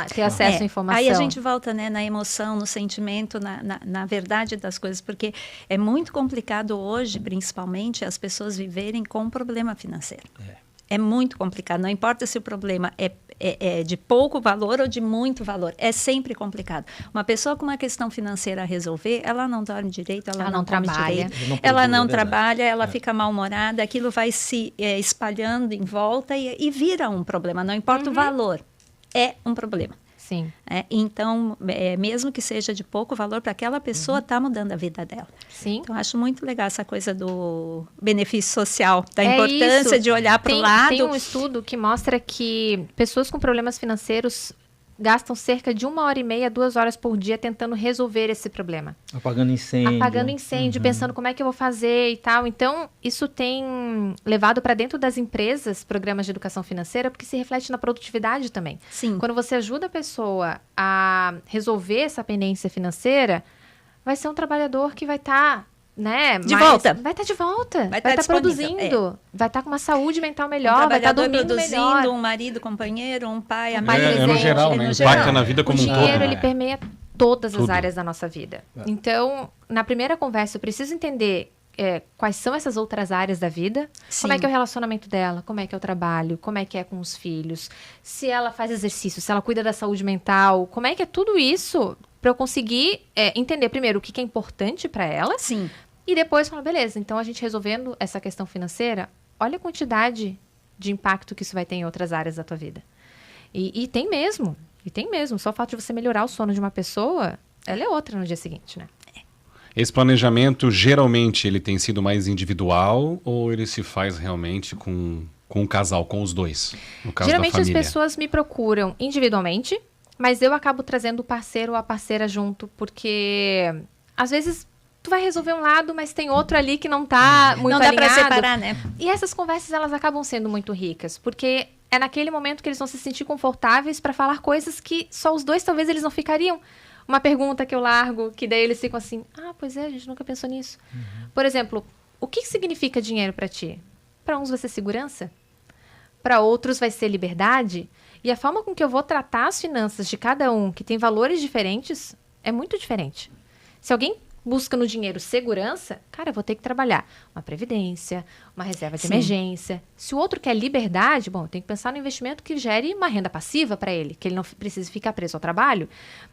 ter acesso à informação.
Aí a gente volta, né, na emoção, no sentimento, na verdade das coisas, porque é muito complicado hoje, principalmente, as pessoas viverem com um problema financeiro. É muito complicado, não importa se o problema é de pouco valor ou de muito valor, é sempre complicado. Uma pessoa com uma questão financeira a resolver, ela não dorme direito, ela não come
trabalha.
direito, ela não trabalha, ela fica mal-humorada, aquilo vai se espalhando em volta e vira um problema, não importa o valor, é um problema.
Sim.
Então, mesmo que seja de pouco valor, para aquela pessoa está mudando a vida dela.
Sim.
Então, acho muito legal essa coisa do benefício social, da
É
importância
isso.
de olhar para o lado.
Tem um estudo que mostra que pessoas com problemas financeiros gastam cerca de 1h30, 2 horas por dia tentando resolver esse problema.
Apagando incêndio.
Pensando como é que eu vou fazer e tal. Então, isso tem levado para dentro das empresas programas de educação financeira, porque se reflete na produtividade também.
Sim.
Quando você ajuda a pessoa a resolver essa pendência financeira, vai ser um trabalhador que vai estar...
De volta.
Vai estar de volta.
Vai
Vai
estar
estar produzindo. Vai estar com uma saúde mental melhor. Vai estar dormindo
produzindo,
melhor.
um marido, companheiro, um pai,
pai
amigo.
no
presente,
geral, né? Impacta na vida como
o
um todo.
dinheiro, ele
né?
permeia todas as
Tudo.
áreas da nossa vida. Então, na primeira conversa, eu preciso entender quais são essas outras áreas da vida.
Sim.
Como é que é o relacionamento dela, como é que é o trabalho, como é que é com os filhos, se ela faz exercício, se ela cuida da saúde mental, como é que é tudo isso para eu conseguir entender primeiro o que é importante para ela.
Sim.
E depois falar, beleza, então a gente resolvendo essa questão financeira, olha a quantidade de impacto que isso vai ter em outras áreas da tua vida. E tem mesmo. Só o fato de você melhorar o sono de uma pessoa, ela é outra no dia seguinte, né?
Esse planejamento, geralmente, ele tem sido mais individual ou ele se faz realmente com o casal, com os dois? No caso
Geralmente
da
as
família.
pessoas me procuram individualmente, mas eu acabo trazendo o parceiro ou a parceira junto, porque às vezes tu vai resolver um lado, mas tem outro ali que não tá muito
Não dá
alinhado.
para separar, né?
E essas conversas, elas acabam sendo muito ricas, porque é naquele momento que eles vão se sentir confortáveis para falar coisas que só os dois talvez eles não ficariam. Uma pergunta que eu largo, que daí eles ficam assim, pois é, a gente nunca pensou nisso. Por exemplo, o que significa dinheiro para ti? Para uns vai ser segurança, para outros vai ser liberdade, e a forma com que eu vou tratar as finanças de cada um, que tem valores diferentes, é muito diferente. Se alguém busca no dinheiro segurança, cara, eu vou ter que trabalhar uma previdência, uma reserva de emergência. Se o outro quer liberdade, bom, eu tenho que pensar no investimento que gere uma renda passiva para ele, que ele não precise ficar preso ao trabalho.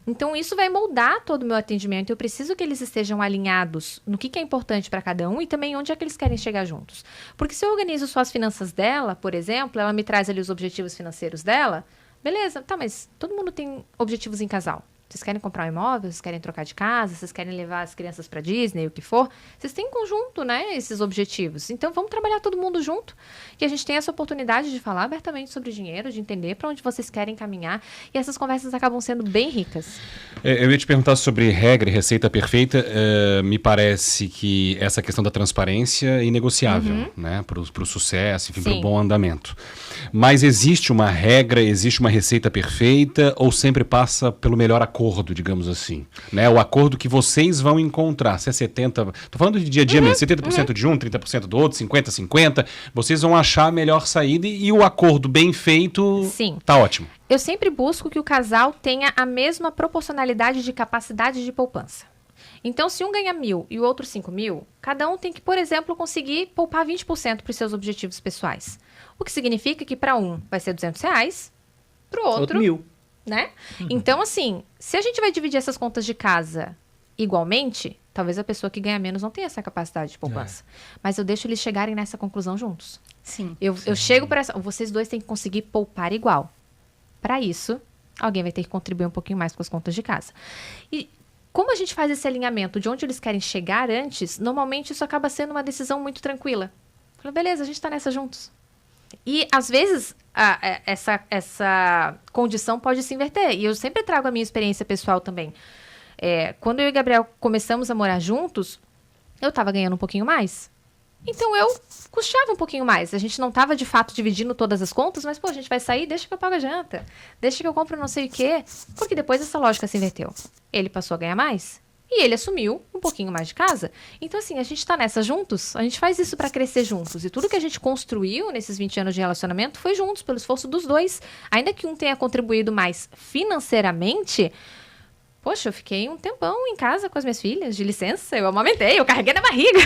Então, isso vai moldar todo o meu atendimento. Eu preciso que eles estejam alinhados no que é importante para cada um e também onde é que eles querem chegar juntos. Porque se eu organizo só as finanças dela, por exemplo, ela me traz ali os objetivos financeiros dela, beleza, tá, mas todo mundo tem objetivos em casal. Vocês querem comprar um imóvel, vocês querem trocar de casa, vocês querem levar as crianças para Disney, o que for. Vocês têm em conjunto, né, esses objetivos. Então, vamos trabalhar todo mundo junto. E a gente tem essa oportunidade de falar abertamente sobre dinheiro, de entender para onde vocês querem caminhar. E essas conversas acabam sendo bem ricas.
Eu ia te perguntar sobre regra e receita perfeita. Me parece que essa questão da transparência é inegociável, né, para o sucesso, enfim, para o bom andamento. Mas existe uma regra, existe uma receita perfeita ou sempre passa pelo melhor acordo acordo, digamos assim, né? O acordo que vocês vão encontrar, se é 70%, tô falando de dia a dia mesmo, 70% de um, 30% do outro, 50-50, vocês vão achar a melhor saída e o acordo bem feito
Sim.
tá ótimo.
Eu sempre busco que o casal tenha a mesma proporcionalidade de capacidade de poupança. Então, se um ganha 1.000 e o outro 5.000, cada um tem que, por exemplo, conseguir poupar 20% para os seus objetivos pessoais. O que significa que para um vai ser R$200, para o outro
1.000.
Né? Então, assim, se a gente vai dividir essas contas de casa igualmente, talvez a pessoa que ganha menos não tenha essa capacidade de poupança. Mas eu deixo eles chegarem nessa conclusão juntos.
Sim.
Eu chego para essa... Vocês dois têm que conseguir poupar igual. Para isso, alguém vai ter que contribuir um pouquinho mais com as contas de casa. E como a gente faz esse alinhamento de onde eles querem chegar antes, normalmente isso acaba sendo uma decisão muito tranquila. Fala, beleza, a gente tá nessa juntos. E, às vezes, essa condição pode se inverter. E eu sempre trago a minha experiência pessoal também. Quando eu e Gabriel começamos a morar juntos, eu estava ganhando um pouquinho mais. Então, eu custeava um pouquinho mais. A gente não estava, de fato, dividindo todas as contas, mas, pô, a gente vai sair, deixa que eu pago a janta. Deixa que eu compro não sei o quê. Porque depois essa lógica se inverteu. Ele passou a ganhar mais e ele assumiu um pouquinho mais de casa. Então, assim, a gente está nessa juntos, a gente faz isso para crescer juntos. E tudo que a gente construiu nesses 20 anos de relacionamento foi juntos, pelo esforço dos dois. Ainda que um tenha contribuído mais financeiramente... Poxa, eu fiquei um tempão em casa com as minhas filhas, de licença, eu amamentei, eu carreguei na barriga.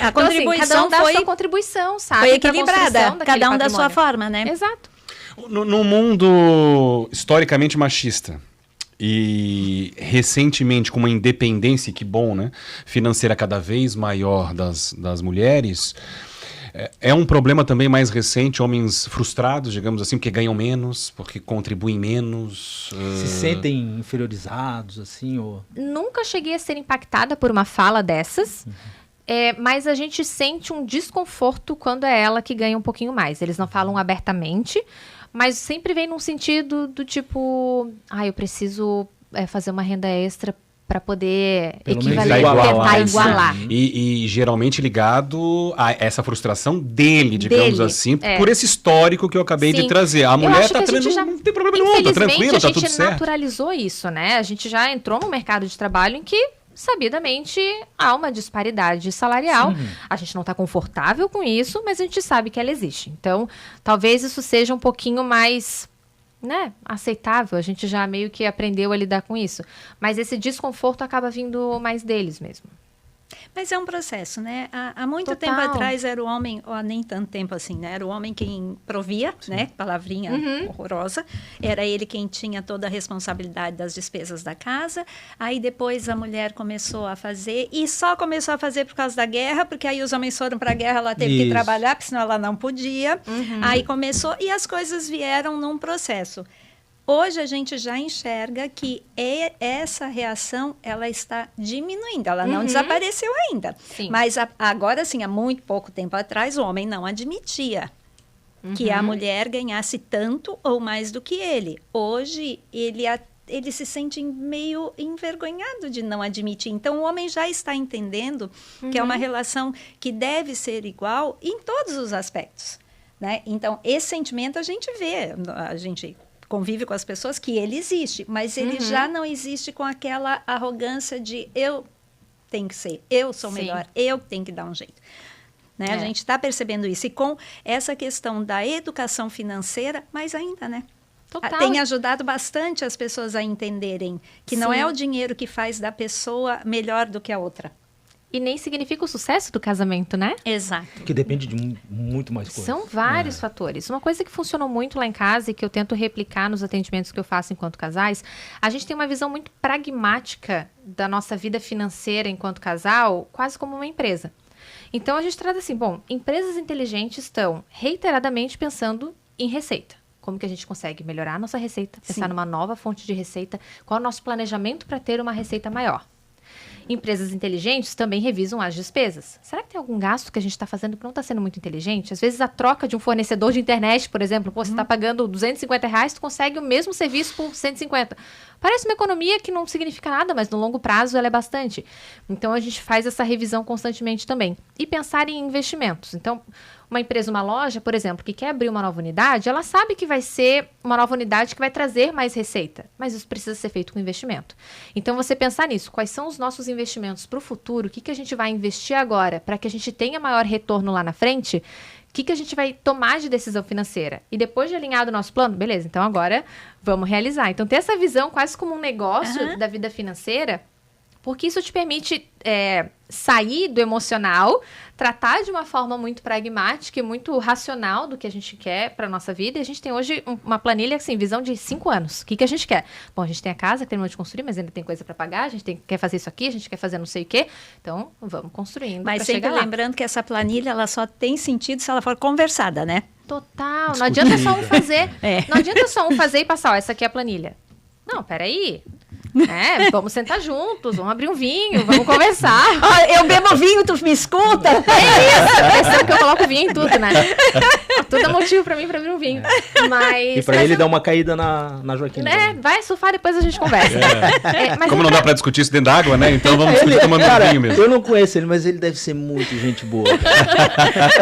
A contribuição
assim, cada um dá
foi,
a sua contribuição, sabe?
foi equilibrada, cada um da sua
patrimônio.
forma, né?
Exato.
No mundo historicamente machista e recentemente com uma independência, que bom, né, financeira cada vez maior das mulheres... É um problema também mais recente, homens frustrados, digamos assim, porque ganham menos, porque contribuem menos.
Se sentem inferiorizados, assim, ou...
Nunca cheguei a ser impactada por uma fala dessas, mas a gente sente um desconforto quando é ela que ganha um pouquinho mais. Eles não falam abertamente, mas sempre vem num sentido do tipo... eu preciso fazer uma renda extra para poder
Pelo
equivaler,
menos
tentar igualar.
E geralmente ligado a essa frustração dele, digamos assim, por esse histórico que eu acabei de trazer. A mulher tá não tem problema nenhum, tá tranquila, tá tudo certo.
A gente naturalizou isso, né? A gente já entrou no mercado de trabalho em que, sabidamente, há uma disparidade salarial. Sim. A gente não está confortável com isso, mas a gente sabe que ela existe. Então, talvez isso seja um pouquinho mais... aceitável, a gente já meio que aprendeu a lidar com isso. Mas esse desconforto acaba vindo mais deles mesmo.
Mas é um processo, né? Há muito tempo atrás era o homem, ou nem tanto tempo assim, né? Era o homem quem provia, né? Palavrinha horrorosa. Era ele quem tinha toda a responsabilidade das despesas da casa. Aí depois a mulher começou a fazer, e só começou a fazer por causa da guerra, porque aí os homens foram para a guerra, ela teve que trabalhar, porque senão ela não podia. Aí começou, e as coisas vieram num processo. Hoje a gente já enxerga que essa reação ela está diminuindo, ela não desapareceu ainda. Sim. Mas agora, sim, há muito pouco tempo atrás, o homem não admitia que a mulher ganhasse tanto ou mais do que ele. Hoje, ele se sente meio envergonhado de não admitir. Então, o homem já está entendendo que é uma relação que deve ser igual em todos os aspectos, né? Então, esse sentimento a gente vê, a gente... convive com as pessoas, que ele existe, mas ele já não existe com aquela arrogância de eu tenho que ser, eu sou melhor, eu tenho que dar um jeito. Né? A gente está percebendo isso. E com essa questão da educação financeira, mais ainda, né?
Total.
Tem ajudado bastante as pessoas a entenderem que não é o dinheiro que faz da pessoa melhor do que a outra.
E nem significa o sucesso do casamento, né?
Exato.
Que depende de muito mais coisas.
São vários fatores. Uma coisa que funcionou muito lá em casa e que eu tento replicar nos atendimentos que eu faço enquanto casais, a gente tem uma visão muito pragmática da nossa vida financeira enquanto casal, quase como uma empresa. Então, a gente trata assim, empresas inteligentes estão reiteradamente pensando em receita. Como que a gente consegue melhorar a nossa receita, pensar numa nova fonte de receita, qual é o nosso planejamento para ter uma receita maior. Empresas inteligentes também revisam as despesas. Será que tem algum gasto que a gente está fazendo que não está sendo muito inteligente? Às vezes a troca de um fornecedor de internet, por exemplo, você está pagando R$250, tu consegue o mesmo serviço por 150. Parece uma economia que não significa nada, mas no longo prazo ela é bastante. Então, a gente faz essa revisão constantemente também. E pensar em investimentos. Então, uma empresa, uma loja, por exemplo, que quer abrir uma nova unidade, ela sabe que vai ser uma nova unidade que vai trazer mais receita, mas isso precisa ser feito com investimento. Então, você pensar nisso, quais são os nossos investimentos para o futuro, o que a gente vai investir agora para que a gente tenha maior retorno lá na frente, o que a gente vai tomar de decisão financeira. E depois de alinhado o nosso plano, beleza, então agora vamos realizar. Então, ter essa visão quase como um negócio da vida financeira, porque isso te permite sair do emocional, tratar de uma forma muito pragmática e muito racional do que a gente quer para nossa vida. E a gente tem hoje uma planilha, assim, visão de 5 anos. O que a gente quer? Bom, a gente tem a casa que terminou de construir, mas ainda tem coisa para pagar, a gente quer fazer isso aqui, a gente quer fazer não sei o quê. Então, vamos construindo.
Mas sempre lembrando que essa planilha, ela só tem sentido se ela for conversada, né?
Total. Não adianta só um fazer. Não adianta só um fazer e passar, ó, essa aqui é a planilha. Não, peraí. Vamos sentar juntos, vamos abrir um vinho, vamos conversar.
Eu bebo vinho, tu me escuta?
É isso, percebe que eu coloco vinho em tudo, né? Tudo é motivo pra mim pra abrir um vinho. Mas,
e pra ele dar uma caída na Joaquina.
Vai surfar, depois a gente conversa.
Mas como não dá pra discutir isso dentro d'água, né? Então vamos discutir tomando vinho mesmo.
Eu não conheço ele, mas ele deve ser muito gente boa.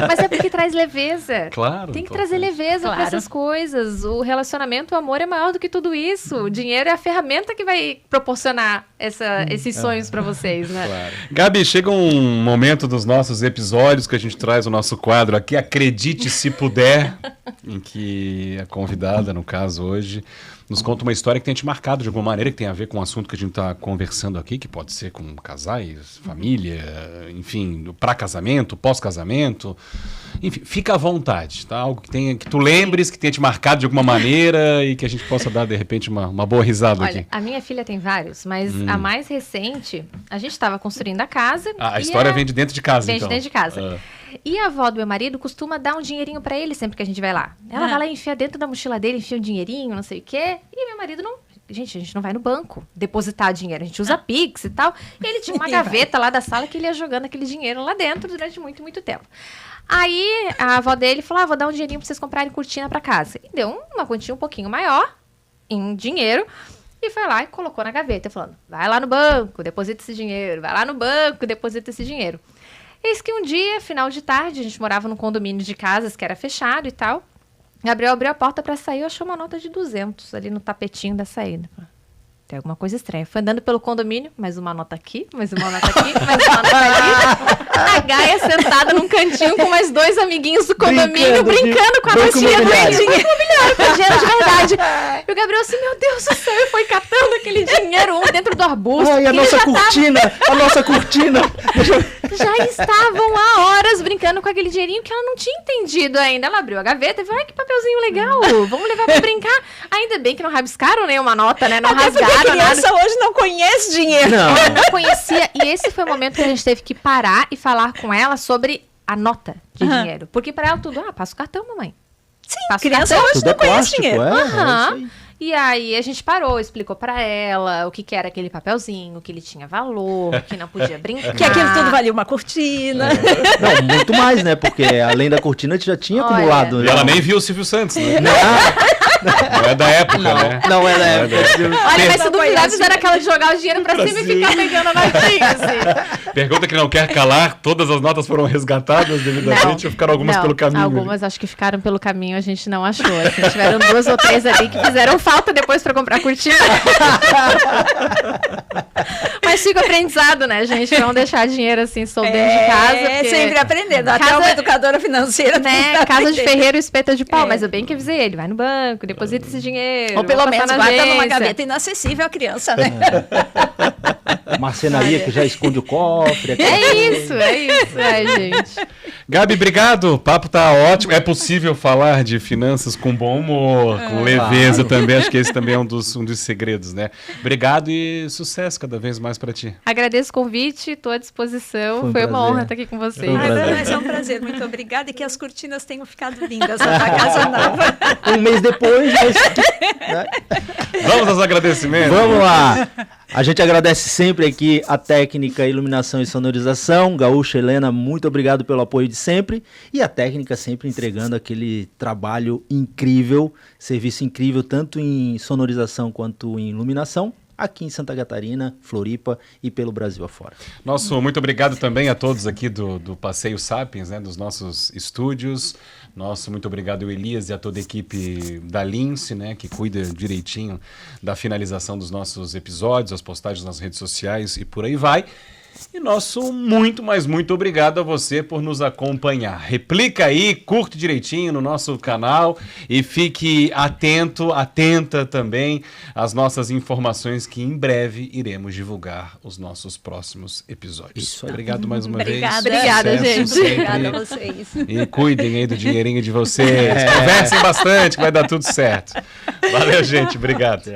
Mas é porque traz leveza.
Claro.
Tem que trazer leveza pra essas coisas. O relacionamento, o amor é maior do que tudo isso. O dinheiro é a ferramenta que vai proporcionar esses sonhos pra vocês, né?
Claro. Gabi, chega um momento dos nossos episódios que a gente traz o nosso quadro aqui, Acredite Se Puder, em que a convidada, no caso hoje, nos conta uma história que tem te marcado de alguma maneira, que tem a ver com o assunto que a gente está conversando aqui, que pode ser com casais, família, enfim, pré-casamento, pós-casamento. Enfim, fica à vontade, tá? Algo que tu lembres, que tenha te marcado de alguma maneira e que a gente possa dar, de repente, uma boa risada.
Olha,
aqui.
A minha filha tem vários, mas a mais recente, a gente estava construindo a casa.
A história vem de dentro de casa,
vem
então.
Vem de dentro de casa. E a avó do meu marido costuma dar um dinheirinho pra ele sempre que a gente vai lá. Ela vai lá e enfia dentro da mochila dele, enfia um dinheirinho, não sei o quê. E meu marido não... Gente, a gente não vai no banco depositar dinheiro. A gente usa Pix e tal. E ele tinha uma gaveta lá da sala que ele ia jogando aquele dinheiro lá dentro durante muito, muito tempo. Aí a avó dele falou, vou dar um dinheirinho pra vocês comprarem cortina pra casa. E deu uma quantia um pouquinho maior em dinheiro. E foi lá e colocou na gaveta, falando, vai lá no banco, deposita esse dinheiro. Vai lá no banco, deposita esse dinheiro. Eis que um dia, final de tarde, a gente morava num condomínio de casas que era fechado e tal. Gabriel abriu a porta pra sair e achou uma nota de 200 ali no tapetinho da saída. Tem alguma coisa estranha. Foi andando pelo condomínio, mais uma nota aqui, mais uma nota aqui, mais uma nota ali. A Gaia sentada num cantinho com mais 2 amiguinhos do condomínio, brincando com a notinha do imobiliário, com dinheiro de verdade. E o Gabriel assim, meu Deus do céu, e foi catando aquele dinheiro, dentro do arbusto.
Ai, a nossa cortina!
Já estavam há horas brincando com aquele dinheirinho que ela não tinha entendido ainda. Ela abriu a gaveta e falou, que papelzinho legal, vamos levar pra brincar. Ainda bem que não rabiscaram nenhuma nota, né? Não rasgaram.
A criança hoje não conhece dinheiro.
Ela não conhecia. E esse foi o momento que a gente teve que parar e falar com ela sobre a nota de dinheiro. Porque para ela tudo, passa o cartão, mamãe.
Sim,
passa
criança
cartão.
hoje
Tudo
não
é
conhece
plástico,
dinheiro.
é isso aí.
E aí a gente parou, explicou pra ela o que era aquele papelzinho, que ele tinha valor, que não podia brincar.
Que aquilo tudo valia uma cortina.
Não, muito mais, né? Porque além da cortina, a gente já tinha acumulado.
E ela nem viu o Silvio Santos, né? Não é da época, né?
Não é da época.
Olha, mas se duvidar, fizeram aquela de jogar o dinheiro pra cima e ficar pegando a notinha, assim.
Pergunta que não quer calar, todas as notas foram resgatadas devidamente ou ficaram algumas pelo caminho?
Algumas acho que ficaram pelo caminho, a gente não achou. Assim, tiveram 2 ou 3 ali que fizeram falta depois pra comprar cortina. Mas fica aprendizado, né, gente? Não deixar dinheiro assim solto dentro de casa.
É, sempre aprendendo. Até uma educadora financeira.
Né? Casa de ferreiro, espeta de pau. Mas eu bem que avisei ele, vai no banco, deposita esse dinheiro.
Ou pelo menos guarda
agência.
numa gaveta inacessível à criança, né?
Marcenaria que já esconde o cofre.
É isso, gente.
Gabi, obrigado. O papo tá ótimo. É possível falar de finanças com bom humor, com leveza também. Acho que esse também é um dos segredos, né? Obrigado e sucesso cada vez mais pra ti.
Agradeço o convite, estou à disposição. Foi uma honra estar aqui com vocês.
Mas é um prazer, muito obrigada. E que as cortinas tenham ficado lindas na tua casa nova.
Um mês depois, mas...
Vamos aos agradecimentos?
Vamos lá. A gente agradece sempre aqui a técnica, iluminação e sonorização. Gaúcha, Helena, muito obrigado pelo apoio de sempre. E a técnica sempre entregando aquele trabalho incrível, serviço incrível, tanto em sonorização quanto em iluminação, aqui em Santa Catarina, Floripa e pelo Brasil afora.
Nosso muito obrigado também a todos aqui do Passeio Sapiens, né, dos nossos estúdios. Nosso muito obrigado ao Elias e a toda a equipe da Lince, né, que cuida direitinho da finalização dos nossos episódios, as postagens nas redes sociais e por aí vai. E nosso muito, mas muito obrigado a você por nos acompanhar. Replica aí, curte direitinho no nosso canal e fique atento, atenta também às nossas informações que em breve iremos divulgar os nossos próximos episódios. Isso. Obrigado mais uma vez.
Obrigada, gente.
Sempre.
Obrigada a vocês.
E cuidem aí do dinheirinho de vocês. Conversem bastante que vai dar tudo certo. Valeu, gente. Obrigado.